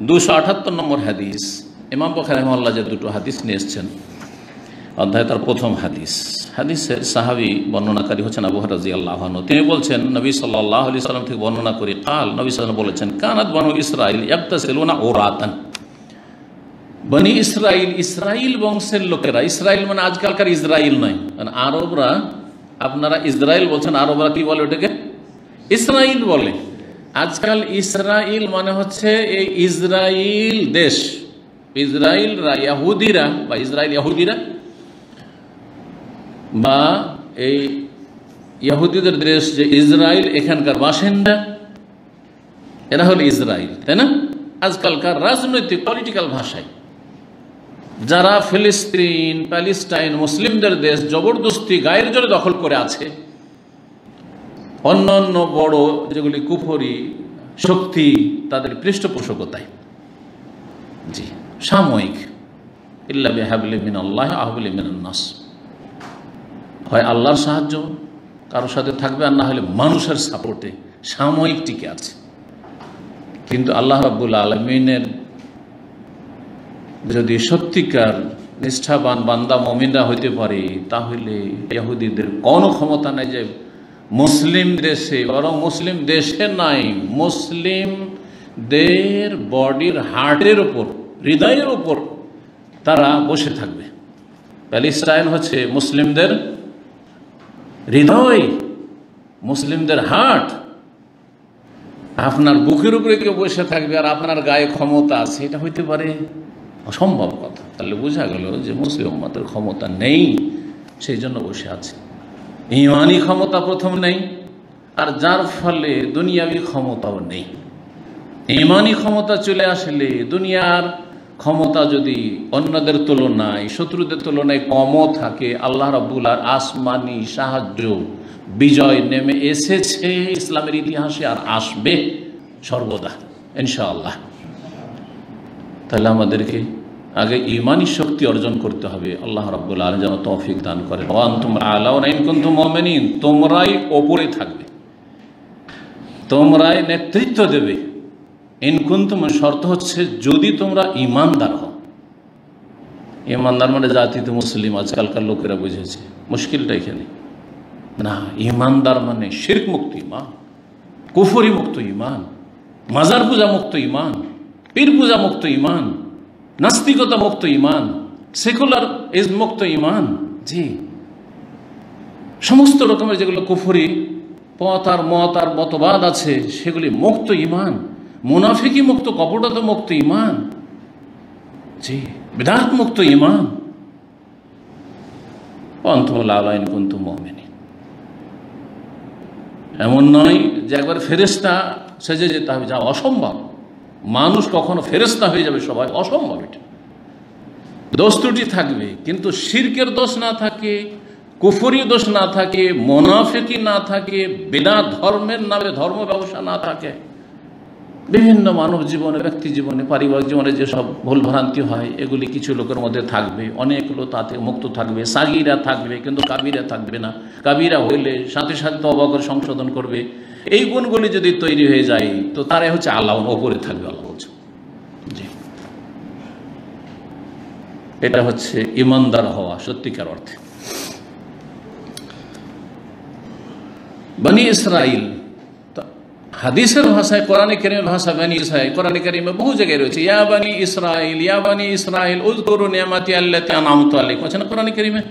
278 নম্বর হাদিস। ইমাম বুখারী রাহিমাহুল্লাহ যে দুটো হাদিস নিয়ে এসেছেন অধ্যায় তার প্রথম হাদিস, হাদিসের সাহাবী বর্ণনাকারী হচ্ছেন আবু হুরায়রা রাদিয়াল্লাহু আনহু। তিনি বলছেন নবী সাল্লাল্লাহু আলাইহি সাল্লাম থেকে বর্ণনা করে কাল নবী সাল্লাল্লাহু আলাইহি ওয়াসাল্লাম বলেছেন কানাত বানু ইসরাঈল ইয়াগতাসিলুনা উরাতান। বনি ইসরাইল, ইসরাইল বংশের লোকেরা, ইসরাইল মানে আজকালকার ইসরাইল নয়, কারণ আরবরা, আপনারা ইসরাইল বলছেন, আরবরা কি বলে ওটাকে? ইসরাইল বলে। আজকাল ইসরাইল মানে হচ্ছে এই ইসরাইল দেশ, ইসরাইলরা ইহুদিরা বা ইসরাইল ইহুদিরা বা এই ইহুদিদের দেশ যে ইসরাইল, এখানকার বাসিন্দা এরা হলো ইসরাইল, তাই না? আজকালকার রাজনৈতিক পলিটিক্যাল ভাষায় যারা ফিলিস্তিন, প্যালেস্টাইন, মুসলিমদের দেশ জবরদস্তি গায়ের জোরে দখল করে আছে, অন্যান্য বড় যেগুলি কুফরি শক্তি তাদের পৃষ্ঠপোষকতায়, জি, সাময়িক, ইল্লা বিহাবলি মিনাল্লাহ আহবলি মিনান নাস, হয় আল্লাহর সাহায্য কারোর সাথে থাকবে আর না হলে মানুষের সাপোর্টে সাময়িক টিকে আছে। কিন্তু আল্লাহ রাব্বুল আলামিনের যদি সত্যিকার নিষ্ঠাবান বান্দা মুমিনরা হইতে পারে, তাহলে ইহুদিদের কোনো ক্ষমতা নাই যে মুসলিম দেশে, বরং মুসলিম দেশে নাই, মুসলিমদের বডির হার্টের ওপর, হৃদয়ের ওপর তারা বসে থাকবে। প্যালেস্টাইন হচ্ছে মুসলিমদের হৃদয়, মুসলিমদের হার্ট। আপনার বুকের উপরে কেউ বসে থাকবে আর আপনার গায়ে ক্ষমতা আছে, এটা হইতে পারে? অসম্ভব কথা। তাহলে বোঝা গেল যে মুসলিম উম্মতের ক্ষমতা নেই, সেই জন্য বসে আছে। ঈমানি ক্ষমতা প্রথম নেই, আর যার ফলে দুনিয়াবি ক্ষমতাও নেই। ঈমানি ক্ষমতা চলে আসলে দুনিয়ার ক্ষমতা যদি অন্যদের তুলনায়, শত্রুদের তুলনায় কমও থাকে, আল্লাহ রাব্বুল আর আসমানি সাহায্য বিজয় নেমে এসেছে ইসলামের ইতিহাসে, আর আসবে সর্বদা ইনশাআল্লাহ। তাহলে আমাদেরকে আগে ঈমানি শক্তি অর্জন করতে হবে। আল্লাহ রাব্বুল আলামিন যেন তৌফিক দান করেন। ওয়া আনতুম আ'লাউনা ইন কুনতুম মুমিনিন, তোমরাই ওপরে থাকবে, তোমরাই নেতৃত্ব দেবে। ইন কুনতুম শর্ত হচ্ছে যদি তোমরা ঈমানদার হও। ঈমানদার মানে জাতিতে মুসলিম আজকালকার লোকেরা বুঝেছে, মুশকিলটা এখানে না। ঈমানদার মানে শিরক মুক্ত ঈমান, কুফরি মুক্ত ঈমান, মাজার পূজা মুক্ত ঈমান, পীর পূজা মুক্ত ঈমান, নাস্তিকতা মুক্ত ঈমান, সেকুলার মুক্ত ঈমান। জি, সমস্ত রকমের যেগুলো কুফরি পথ আর মত আর মতবাদ আছে সেগুলি মুক্ত ঈমান, মুনাফিকি মুক্ত, কপটতা মুক্ত ঈমান, জি, বিদআত মুক্ত ঈমান। আনতুম আ'লাউনা ইন কুনতুম মুমিনিন। এমন নয় যে একবার ফেরেশতা সেজে যেতে হবে, যা অসম্ভব। মানুষ কখনো ফেরেশতা হয়ে যাবে সবাই, অসম্ভব। এটা দোষ ত্রুটি থাকবে, কিন্তু শিরকের দোষ না থাকে, কুফরি দোষ না থাকে, মুনাফিকি না থাকে, বিদআত ধর্মের নামে ধর্ম ব্যবসা না থাকে, বিভিন্ন মানব জীবনে, ব্যক্তি জীবনে, পারিবারিক জীবনে যেসব ভুল ভ্রান্তি হয় এগুলি কিছু লোকের মধ্যে থাকবে, অনেকগুলো তাতে মুক্ত থাকবে। সাগীরা থাকবে কিন্তু কাবিরা থাকবে না, কাবিরা হইলে সাথে সাথে তওবা করে সংশোধন করবে। এই গুণগুলি যদি তৈরি হয়ে যায় তো তারাই হচ্ছে আল্লাহর ওপরে থাকবে। আল্লাহ বলছে, জি, এটা হচ্ছে ঈমানদার হওয়া সত্যিকার অর্থে। বনি ইসরাইল হাদিসের ভাষায়, কোরআনে কারীমের ভাষা বনি ইসরাইল, কোরআনে কারীমে বহু জায়গায় রয়েছে। ইয়া বনি ইসরাইল, ইয়া বনি ইসরাইল উযকুরু নি'মাতি আল্লাতী আন'আমতু আলাইকুম, আছে না কোরআনে কারীমে?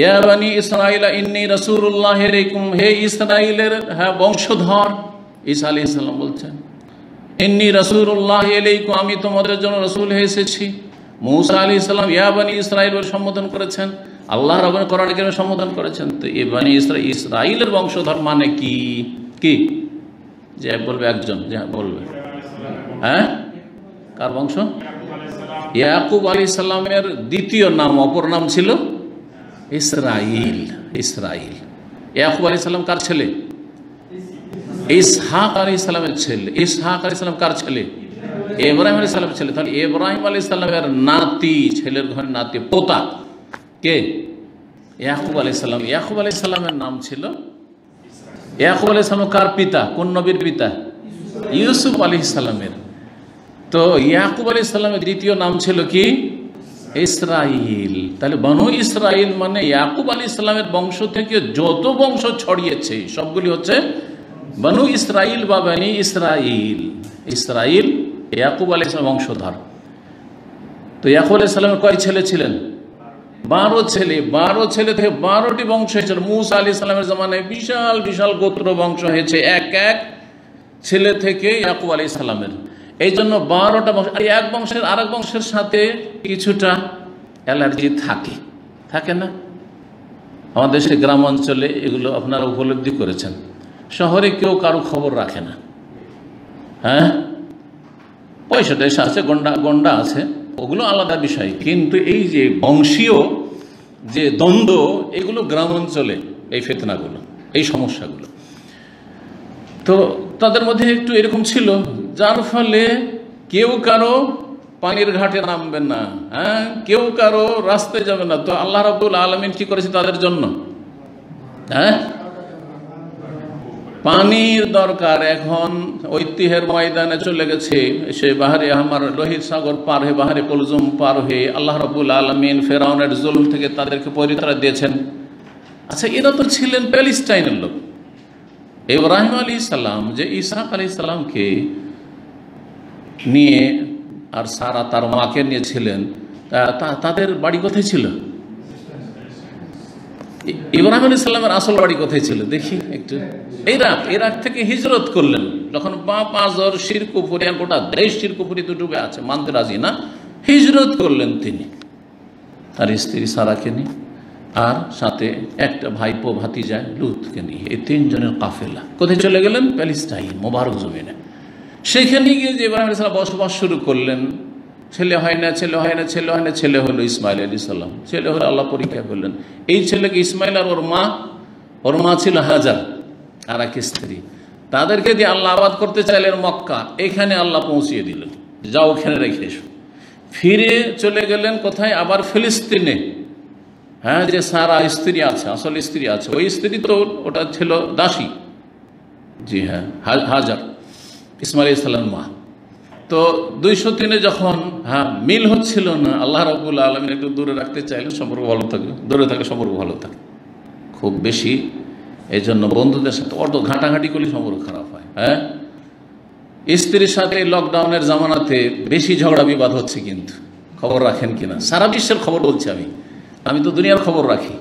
ইয়া বনি ইসরাইল ইন্নী রাসূলুল্লাহ ইলাইকুম, হে ইসরাইলের হ্যাঁ বংশধর, ঈসা আলাইহিস সালাম বলছেন ইন্নী রাসূলুল্লাহ ইলাইকুম, আমি তোমাদের জন্য রাসূল হয়ে এসেছি। মূসা আলাইহিস সালাম ইয়া বনি ইসরাইল বলে সম্বোধন করেছেন, আল্লাহ রাব্বুল কোরআনে কারীমে সম্বোধন করেছেন। তো এই বনি ইসরাইল, ইসরাইলের বংশধর মানে কি? কি যে বলবে একজন, যে বলবে, হ্যাঁ, কার বংশ? ইয়াকুব আলাইহিস সালামের দ্বিতীয় নাম, অপর নাম ছিল ইসরাইল। ইসরাইল, ইয়াকুব আলাইহিস সালাম কার ছেলে? ইসহাক আলাইহিস সালামের ছেলে। ইসহাক আলাইহিস সালাম কার ছেলে? ইব্রাহিম আলাইহিস সালামের ছেলে। তাহলে ইব্রাহিম আলাইহিস সালামের নাতি, ছেলের ঘরে নাতি, পোতা কে? ইয়াকুব আলাইহিস সালাম। ইয়াকুব আলাইহিস সালামের নাম ছিল, ইয়াকুব আলাইহিস সালাম কার পিতা? কোন নবীর পিতা? ইউসুফ আলাইহিস সালামের। তো ইয়াকুব আলাইহিস সালামের দ্বিতীয় নাম ছিল কি? ইসরাইল। তাহলে বনু ইসরাইল মানে ইয়াকুব আলাইহিস সালামের বংশ থেকে যত বংশ ছড়িয়েছে সবগুলি হচ্ছে বনু ইসরাইল বা বনি ইসরাইল। ইসরাইল ইয়াকুব আলাইহিস সালামের বংশধর। তো ইয়াকুব আলাইহিস সালামের কয় ছেলে ছিলেন? 12 ছেলে। 12 ছেলে থেকে 12টি বংশ হয়েছে। মুসা আলাইহিস সালামের জামানায় বিশাল বিশাল গোত্র বংশ হয়েছে এক এক ছেলে থেকে ইয়াকুব আলাইহিস সালামের। এই জন্য 12টা বংশ। আর এক বংশের আরেক বংশের সাথে কিছুটা অ্যালার্জি থাকে না? আমাদের দেশের গ্রাম অঞ্চলে এগুলো আপনারা উপলব্ধি করেছেন। শহরে কেউ কারো খবর রাখে না। হ্যাঁ, পয়সা টয়সা আছে, গন্ডা আছে, ওগুলো আলাদা বিষয়। কিন্তু এই যে বংশীয় যে দ্বন্দ্ব, এগুলো গ্রাম অঞ্চলে, এই ফিতনাগুলো, এই সমস্যাগুলো, তো তাদের মধ্যে একটু এরকম ছিল, যার ফলে কেউ কারো পানির ঘাটে নামবেন না, হ্যাঁ, কেউ কারো রাস্তায় যাবে না। তো আল্লাহ রাব্বুল আলামিন কি করেছে তাদের জন্য? হ্যাঁ, পানির দরকার। এখন ঐতিহ্যের ময়দানে চলে গেছে, সে বাহারে আমার লোহিত সাগর পার হয়ে, বাহারে কুলজুম পার হয়ে আল্লাহ রাব্বুল আলামিন ফেরাউনের জুলুম থেকে তাদেরকে পরিত্রাণ দিয়েছেন। আচ্ছা, এরা তো ছিলেন প্যালেস্টাইনের লোক। ইব্রাহিম আলাইহিস সালাম যে ইসহাক আলাইহিস সালামকে নিয়ে আর সারা তার মাকে নিয়েছিলেন, তাদের বাড়ি কোথায় ছিল? ইব্রাহিম আলাইহিস সালামের আসল বাড়ি কোথায় ছিল দেখি একটু। ইরাক থেকে হিজরত করলেন যখন বাপ আজর শিরকুফুরি, গোটা দেশ শিরকুফুরিতে ডুবে আছে, মানতে রাজি না। হিজরত করলেন তিনি তার স্ত্রী সারাকে নিয়ে, আর সাথে একটা ভাইপো ভাতিজা লুতকে নিয়ে, এই 3 জনের কাফেলা কোথায় চলে গেলেন? প্যালেস্টাইন, মোবারক জমিনে। সেখানে গিয়ে যে ইব্রাহিম আলাইহিস সালাম বসবাস শুরু করলেন। ছেলে হয় না, ছেলে হলো ইসমাইল আলাইহিস সালাম। ছেলে হলো, আল্লাহ পরীক্ষা করলেন। এই ছেলেকে ইসমাইল আর ওর মা ছিল হাজার, আর এক স্ত্রী। তাদেরকে দিয়ে আল্লাহ আবাদ করতে চাইলেন মক্কা। এখানে আল্লাহ পৌঁছিয়ে দিলেন, যাও ওখানে রেখে এসো। ফিরে চলে গেলেন কোথায়? আবার ফিলিস্তিনে। হ্যাঁ, যে সারা স্ত্রী আছে, আসল স্ত্রী আছে, ওই স্ত্রী তো ওটা ছিল দাসী। জি হ্যাঁ, হাজার, ইসমাইল আলাইহিস সালাম মা। তো 203 যখন মিল হচ্ছিল না, আল্লাহ রাব্বুল আলামিন একটু দূরে রাখতে চাইলেন, সম্পর্ক ভালো থাকে, দূরে থাকে সম্পর্ক ভালো থাকে খুব বেশি। এই জন্য বন্ধুদের সাথে অত ঘাঁটাঘাঁটি করলে সম্পর্ক খারাপ হয়। হ্যাঁ, স্ত্রীর সাথে লকডাউনের জামানাতে বেশি ঝগড়া বিবাদ হচ্ছে, কিন্তু খবর রাখেন কিনা? সারা বিশ্বের খবর বলছি আমি তো দুনিয়ার খবর রাখি,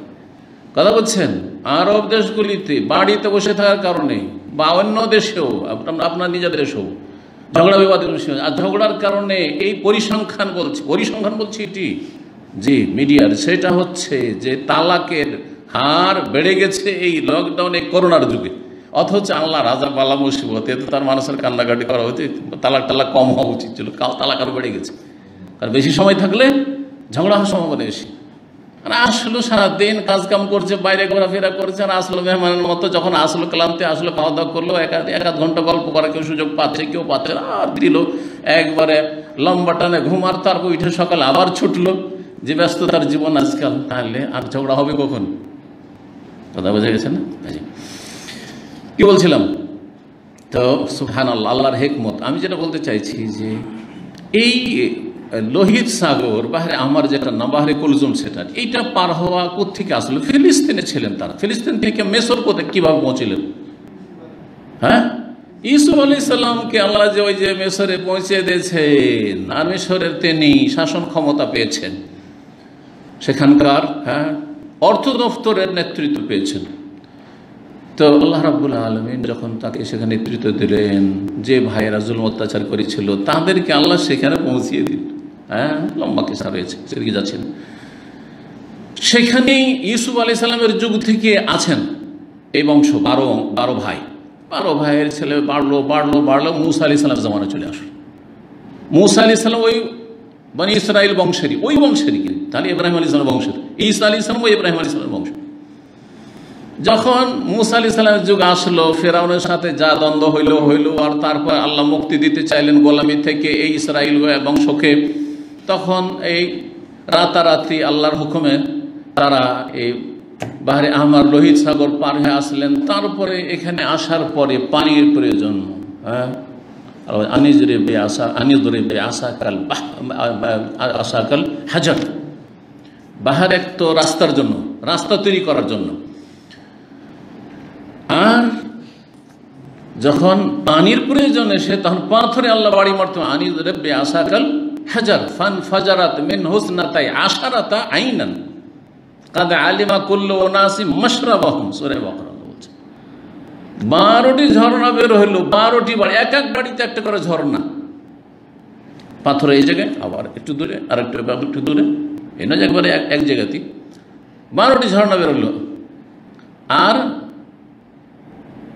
কথা বলছেন। আরব দেশগুলিতে বাড়িতে বসে থাকার কারণে বা অন্য দেশেও, আপনার নিজের দেশেও ঝগড়া বিবাদের বিষয়। আর ঝগড়ার কারণে এই পরিসংখ্যান বলছি এটি, জি মিডিয়ার, সেটা হচ্ছে যে তালাকের হার বেড়ে গেছে এই লকডাউনে, করোনার যুগে। অথচ আল্লাহ রাজা বালা মুসিবত, এতে তার মানুষের কান্নাকাটি করা উচিত, তালাক কম হওয়া উচিত ছিল, তালাক আরও বেড়ে গেছে। কারণ বেশি সময় থাকলে ঝগড়া হওয়ার সম্ভাবনা বেশি। আর আসলো সারাদিন কাজকাম করছে, বাইরে ঘোরাফেরা করছে, আর আসলো মেহমানের মতো। যখন আসলো ক্লান্তি, আসলো খাওয়া দাওয়া করলো, এক আধ ঘন্টা গল্প করার কেউ সুযোগ পাচ্ছে, কেউ পাচ্ছে, আর দিল একবারে লম্বা টানে ঘুম। আর তারপর উঠে সকালে আবার ছুটলো, যে ব্যস্ততার জীবন আজকাল। তাহলে আর ঝগড়া হবে কখন? কথা বোঝা গেছে না? কি বলছিলাম? তো সুবহানাল্লাহ, আল্লাহর হিকমত। আমি যেটা বলতে চাইছি যে এই লোহিত সাগর, বাহারে আমার যেটা না, বাহারে কুলজুম, সেটা এইটা পার হওয়া কোত্থেকে আসলো? ফিলিস্তিনে ছিলেন তারা। ফিলিস্তিন থেকে মেসর কোথায় কীভাবে পৌঁছিলেন? হ্যাঁ, ইউসুফ আলাইহিস সালামকে আল্লাহ যে ওই যে মেসরে পৌঁছে দিয়েছেন, আর মেসরের তিনি শাসন ক্ষমতা পেয়েছেন, সেখানকার অর্থ দপ্তরের নেতৃত্ব পেয়েছেন। তো আল্লাহ রাব্বুল আলামিন যখন তাকে সেখানে নেতৃত্ব দিলেন, যে ভাইয়েরা জুলুম অত্যাচার করেছিল তাদেরকে আল্লাহ সেখানে পৌঁছিয়ে দিল। হ্যাঁ, লম্বা কেসা রয়েছে, সেদিকে যাচ্ছেন। সেখানেই ইউসুফ আলাইহিস সালামের যুগ থেকে আছেন এই বংশ, 12 ভাই। 12 ভাইয়ের ছেলে বাড়লো। মুসা আলাইহিস সালামের জামানা চলে আসলো। মুসা আলাইহিস সালাম ওই বনি ইসরাইল বংশেরই, ওই বংশেরই। তাহলে ইব্রাহিম আলাইহিস সালামের বংশের, ঈসা আলাইহিস সালাম ওই ইব্রাহিম আলাইহিস সালামের বংশ। যখন মুসা আলাইহিস সালামের যুগ আসলো, ফেরাউনের সাথে যা দ্বন্দ্ব হইল, আর তারপর আল্লাহ মুক্তি দিতে চাইলেন গোলামি থেকে এই ইসরাইল বংশকে, তখন এই রাতারাতি আল্লাহর হুকুমে তারা এই বাহারে আহমার লোহিত সাগর পার হয়ে আসলেন। তারপরে এখানে আসার পরে পানির প্রয়োজন, আসাকাল হাজার, বাহার এক তো রাস্তার জন্য, রাস্তা তৈরি করার জন্য। আর যখন পানির প্রয়োজন এসে তখন পাথরে আল্লাহ বাড়ি মারতে, আনিদরিব আসাকাল হাজার ফান ফাজারাত মিন হুসনাতাই আশারাতা আইনান কাদ আলিমা কুল্লু উনাসি মাশরাবাহুম। সূরা বাকারা বলছে 12টি ঝর্ণা বের হইল, 12টি বাড়ি, এক এক বাড়িতে একটা করে ঝর্ণা। পাথর এই জায়গায়, আবার একটু দূরে, আর একটু দূরে, এই না যে একবারে এক জায়গাতেই 12টি ঝর্ণা বের হইল। আর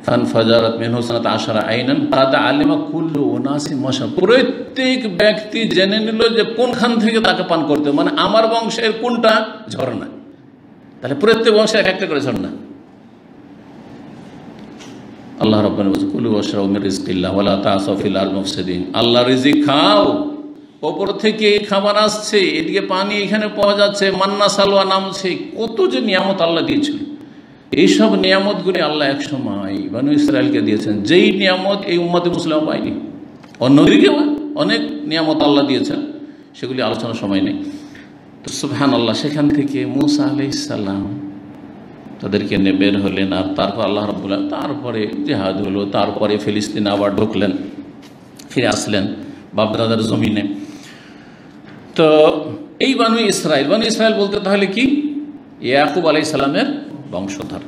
ফান ফাজারাত মিন হুসনাত আশারা আইনান কাদ আলিমা কুল্লু উনাসি মাশরাব। প্রত্যেক ব্যক্তি জেনে নিল যে কোনখান থেকে তাকে পান করতে, মানে আমার বংশের কোনটা ঝর্ণা। তাহলে প্রত্যেক বংশে এক একটা করে ঝর্ণা। আল্লাহ রাব্বানা বলেন কুলু ওয়াশরাবু মির রিজকিল্লাহ ওয়া লা তা'সাউ ফিল আরদি মুফসিদিন। আল্লাহ রিজিক খাও, ওপর থেকে খাবার আসছে, এদিকে পানি এখানে পাওয়া যাচ্ছে, মান্না সালওয়া নামছে, কত যে নিয়ামত আল্লাহ দিয়েছিল। এইসব নিয়ামতগুলি আল্লাহ এক সময় বনু ইসরায়েলকে দিয়েছেন, যেই নিয়ামত এই উম্মতে মুসলিমা পায়নি। অন্যদিকে অনেক নিয়ামত আল্লাহ দিয়েছেন, সেগুলি আলোচনার সময় নেই। তো সুবহানাল্লাহ, সেখান থেকে মুসা আলাইহিস সালাম তাদেরকে নিয়ে বের হলেন। আর তারপর আল্লাহ রাব্বুল আলামিন, তারপরে জিহাদ হলো, তারপরে ফিলিস্তিনে আবার ঢুকলেন, ফিরে আসলেন বাপদাদার জমিনে। তো এই বনু ইসরায়েল বলতে তাহলে কি? ইয়াকুব আলাইহিস সালামের বংশধর।